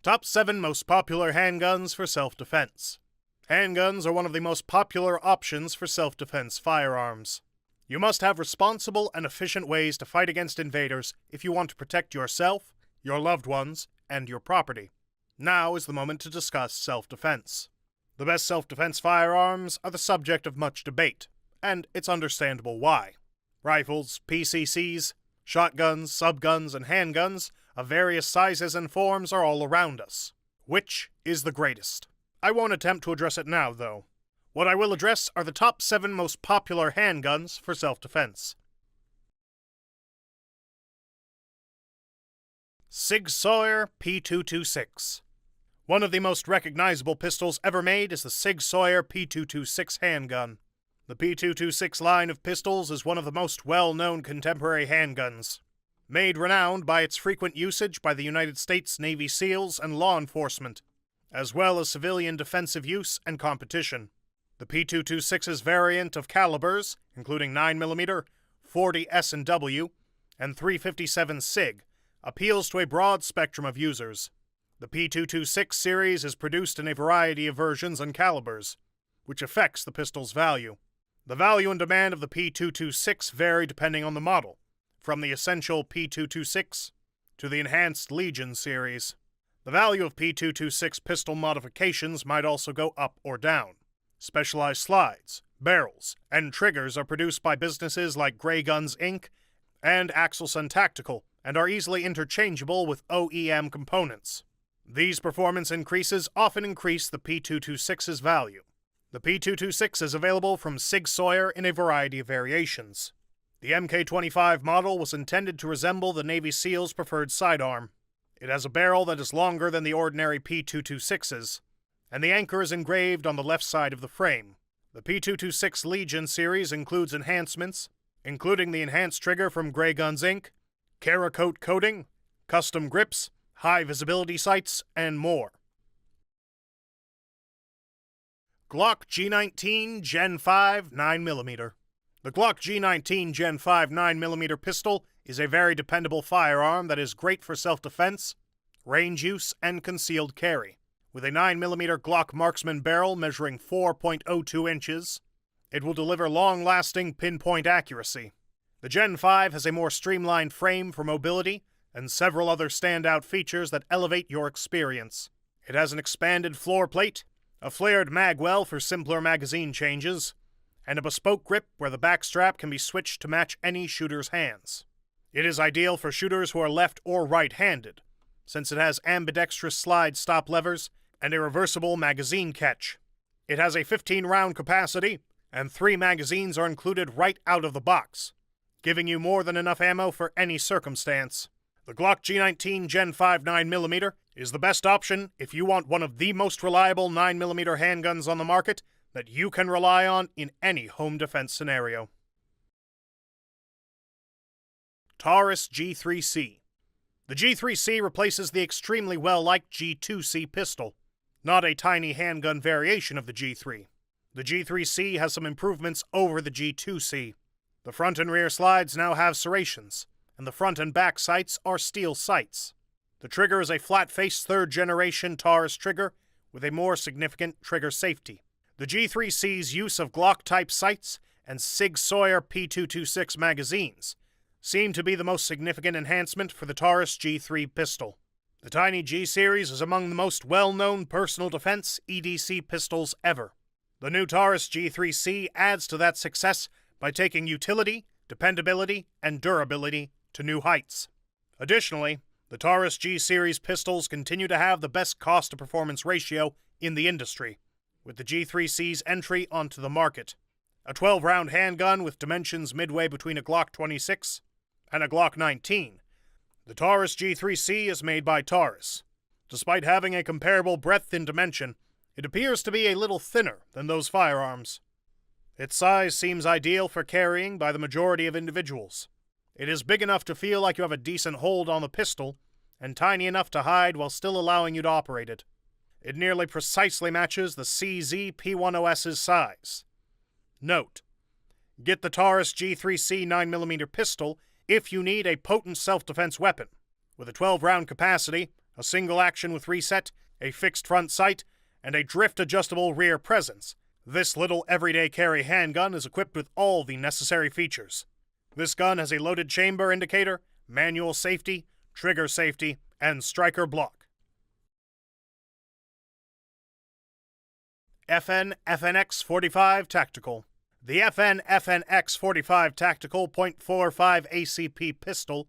Top 7 most popular handguns for self-defense. Handguns are one of the most popular options for self-defense firearms. You must have responsible and efficient ways to fight against invaders if you want to protect yourself, your loved ones, and your property. Now is the moment to discuss self-defense. The best self-defense firearms are the subject of much debate, and it's understandable why. Rifles, PCCs, shotguns, subguns, and handguns of various sizes and forms are all around us. Which is the greatest? I won't attempt to address it now, though. What I will address are the top 7 most popular handguns for self-defense. Sig Sauer P226. One of the most recognizable pistols ever made is the Sig Sauer P226 handgun. The P226 line of pistols is one of the most well-known contemporary handguns. Made renowned by its frequent usage by the United States Navy SEALs and law enforcement, as well as civilian defensive use and competition. The P226's variant of calibers, including 9mm, 40 S&W, and 357 SIG, appeals to a broad spectrum of users. The P226 series is produced in a variety of versions and calibers, which affects the pistol's value. The value and demand of the P226 vary depending on the model, from the essential P226 to the enhanced Legion series. The value of P226 pistol modifications might also go up or down. Specialized slides, barrels, and triggers are produced by businesses like Grey Guns Inc. and Axelson Tactical, and are easily interchangeable with OEM components. These performance increases often increase the P226's value. The P226 is available from Sig Sauer in a variety of variations. The Mk25 model was intended to resemble the Navy SEAL's preferred sidearm. It has a barrel that is longer than the ordinary P226's, and the anchor is engraved on the left side of the frame. The P226 Legion series includes enhancements, including the enhanced trigger from Grey Guns Inc., Cerakote coating, custom grips, high visibility sights, and more. Glock G19 Gen 5 9mm. The Glock G19 Gen 5 9mm pistol is a very dependable firearm that is great for self-defense, range use, and concealed carry. With a 9mm Glock marksman barrel measuring 4.02 inches, it will deliver long-lasting pinpoint accuracy. The Gen 5 has a more streamlined frame for mobility and several other standout features that elevate your experience. It has an expanded floor plate, a flared magwell for simpler magazine changes, and a bespoke grip where the back strap can be switched to match any shooter's hands. It is ideal for shooters who are left or right-handed, since it has ambidextrous slide stop levers and a reversible magazine catch. It has a 15-round capacity, and 3 magazines are included right out of the box, giving you more than enough ammo for any circumstance. The Glock G19 Gen 5 9mm is the best option if you want one of the most reliable 9mm handguns on the market that you can rely on in any home defense scenario. Taurus G3C. The G3C replaces the extremely well-liked G2C pistol, not a tiny handgun variation of the G3. The G3C has some improvements over the G2C. The front and rear slides now have serrations, and the front and back sights are steel sights. The trigger is a flat-faced 3rd-generation Taurus trigger with a more significant trigger safety. The G3C's use of Glock-type sights and Sig Sauer P226 magazines seem to be the most significant enhancement for the Taurus G3 pistol. The Tiny G series is among the most well-known personal defense EDC pistols ever. The new Taurus G3C adds to that success by taking utility, dependability, and durability to new heights. Additionally, the Taurus G series pistols continue to have the best cost-to-performance ratio in the industry, with the G3C's entry onto the market. A 12-round handgun with dimensions midway between a Glock 26 and a Glock 19, the Taurus G3C is made by Taurus. Despite having a comparable breadth in dimension, it appears to be a little thinner than those firearms. Its size seems ideal for carrying by the majority of individuals. It is big enough to feel like you have a decent hold on the pistol, and tiny enough to hide while still allowing you to operate it. It nearly precisely matches the CZ P10S's size. Note: get the Taurus G3C 9mm pistol if you need a potent self-defense weapon. With a 12-round capacity, a single action with reset, a fixed front sight, and a drift-adjustable rear presence. This little everyday carry handgun is equipped with all the necessary features. This gun has a loaded chamber indicator, manual safety, trigger safety, and striker block. FNX-45 Tactical. The FNX-45 Tactical .45 ACP pistol,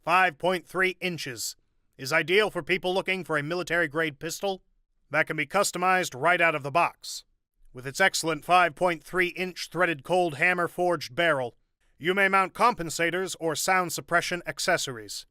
5.3 inches, is ideal for people looking for a military-grade pistol that can be customized right out of the box. With its excellent 5.3-inch threaded cold hammer-forged barrel, you may mount compensators or sound suppression accessories.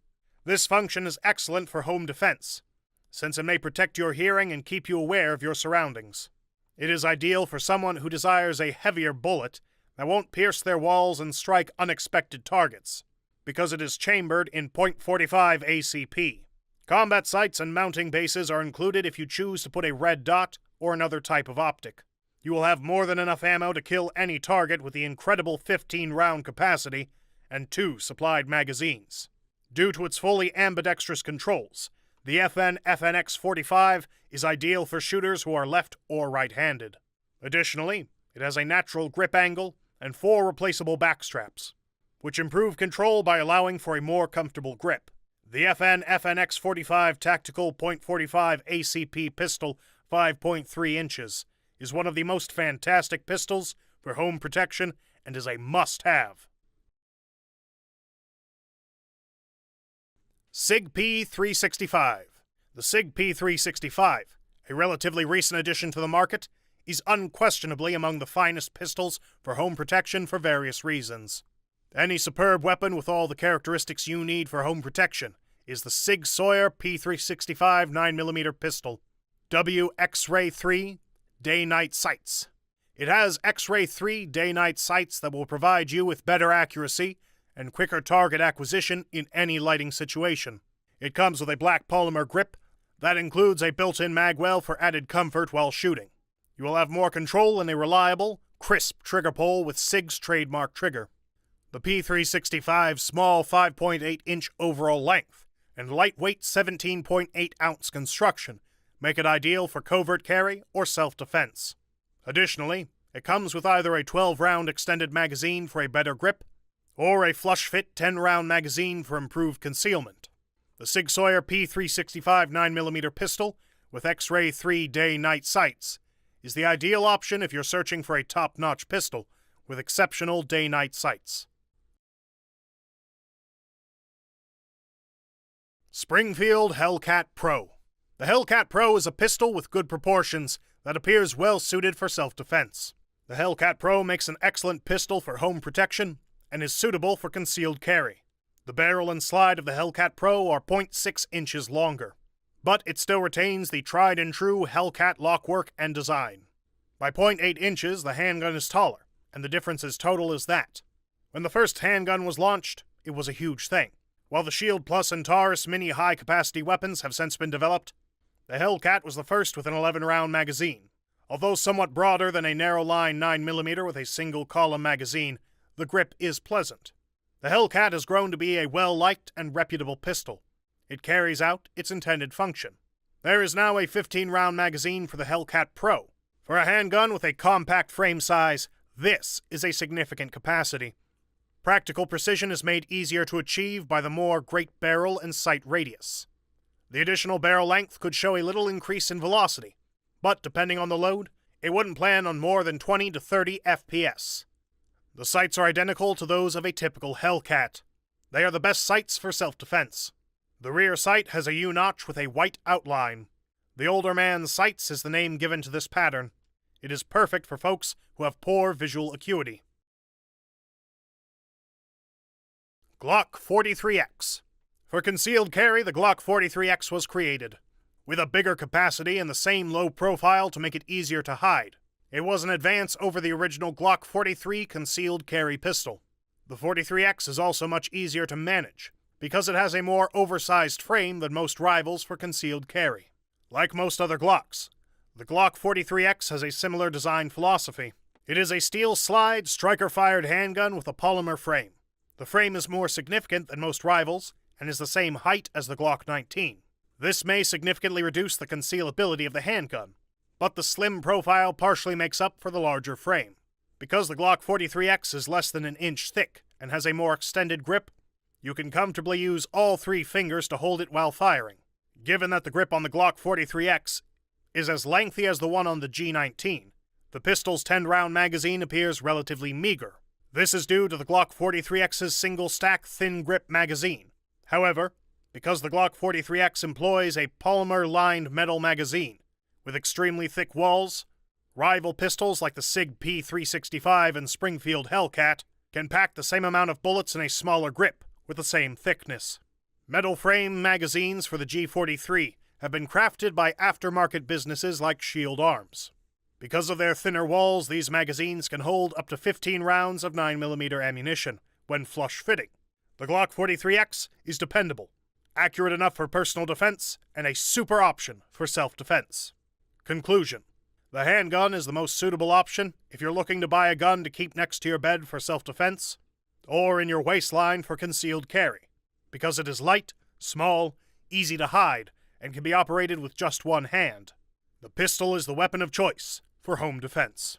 This function is excellent for home defense, since it may protect your hearing and keep you aware of your surroundings. It is ideal for someone who desires a heavier bullet that won't pierce their walls and strike unexpected targets, because it is chambered in .45 ACP. Combat sights and mounting bases are included if you choose to put a red dot or another type of optic. You will have more than enough ammo to kill any target with the incredible 15-round capacity and 2 supplied magazines. Due to its fully ambidextrous controls, the FNX-45 is ideal for shooters who are left or right-handed. Additionally, it has a natural grip angle and 4 replaceable back straps, which improve control by allowing for a more comfortable grip. The FNX-45 Tactical .45 ACP pistol, 5.3 inches, is one of the most fantastic pistols for home protection and is a must-have. Sig P365. The Sig P365, a relatively recent addition to the market, is unquestionably among the finest pistols for home protection for various reasons. Any superb weapon with all the characteristics you need for home protection is the Sig Sauer P365 9mm pistol. X-Ray 3 Day-Night Sights. It has X-Ray 3 day-night sights that will provide you with better accuracy and quicker target acquisition in any lighting situation. It comes with a black polymer grip that includes a built-in magwell for added comfort while shooting. You will have more control and a reliable, crisp trigger pull with Sig's trademark trigger. The P365's small 5.8-inch overall length and lightweight 17.8-ounce construction make it ideal for covert carry or self-defense. Additionally, it comes with either a 12-round extended magazine for a better grip, or a flush-fit 10-round magazine for improved concealment. The Sig Sauer P365 9mm pistol with X-Ray 3 day-night sights is the ideal option if you're searching for a top-notch pistol with exceptional day-night sights. Springfield Hellcat Pro. The Hellcat Pro is a pistol with good proportions that appears well suited for self-defense. The Hellcat Pro makes an excellent pistol for home protection and is suitable for concealed carry. The barrel and slide of the Hellcat Pro are 0.6 inches longer, but it still retains the tried-and-true Hellcat lockwork and design. By 0.8 inches, the handgun is taller, and the difference is total as that. When the first handgun was launched, it was a huge thing. While the Shield Plus and Taurus mini high-capacity weapons have since been developed, the Hellcat was the first with an 11-round magazine. Although somewhat broader than a narrow-line 9mm with a single-column magazine, the grip is pleasant. The Hellcat has grown to be a well-liked and reputable pistol. It carries out its intended function. There is now a 15-round magazine for the Hellcat Pro. For a handgun with a compact frame size, this is a significant capacity. Practical precision is made easier to achieve by the more great barrel and sight radius. The additional barrel length could show a little increase in velocity, but depending on the load, it wouldn't plan on more than 20 to 30 FPS. The sights are identical to those of a typical Hellcat. They are the best sights for self-defense. The rear sight has a U-notch with a white outline. The older man's sights is the name given to this pattern. It is perfect for folks who have poor visual acuity. Glock 43X. For concealed carry, the Glock 43X was created, with a bigger capacity and the same low profile to make it easier to hide. It was an advance over the original Glock 43 concealed carry pistol. The 43X is also much easier to manage, because it has a more oversized frame than most rivals for concealed carry. Like most other Glocks, the Glock 43X has a similar design philosophy. It is a steel slide, striker-fired handgun with a polymer frame. The frame is more significant than most rivals, and is the same height as the Glock 19. This may significantly reduce the concealability of the handgun, but the slim profile partially makes up for the larger frame. Because the Glock 43X is less than an inch thick and has a more extended grip, you can comfortably use all 3 fingers to hold it while firing. Given that the grip on the Glock 43X is as lengthy as the one on the G19, the pistol's 10-round magazine appears relatively meager. This is due to the Glock 43X's single-stack thin-grip magazine. However, because the Glock 43X employs a polymer-lined metal magazine with extremely thick walls, rival pistols like the Sig P365 and Springfield Hellcat can pack the same amount of bullets in a smaller grip with the same thickness. Metal frame magazines for the G43 have been crafted by aftermarket businesses like Shield Arms. Because of their thinner walls, these magazines can hold up to 15 rounds of 9mm ammunition when flush fitting. The Glock 43X is dependable, accurate enough for personal defense, and a super option for self-defense. Conclusion: the handgun is the most suitable option if you're looking to buy a gun to keep next to your bed for self-defense, or in your waistline for concealed carry, because it is light, small, easy to hide, and can be operated with just one hand. The pistol is the weapon of choice for home defense.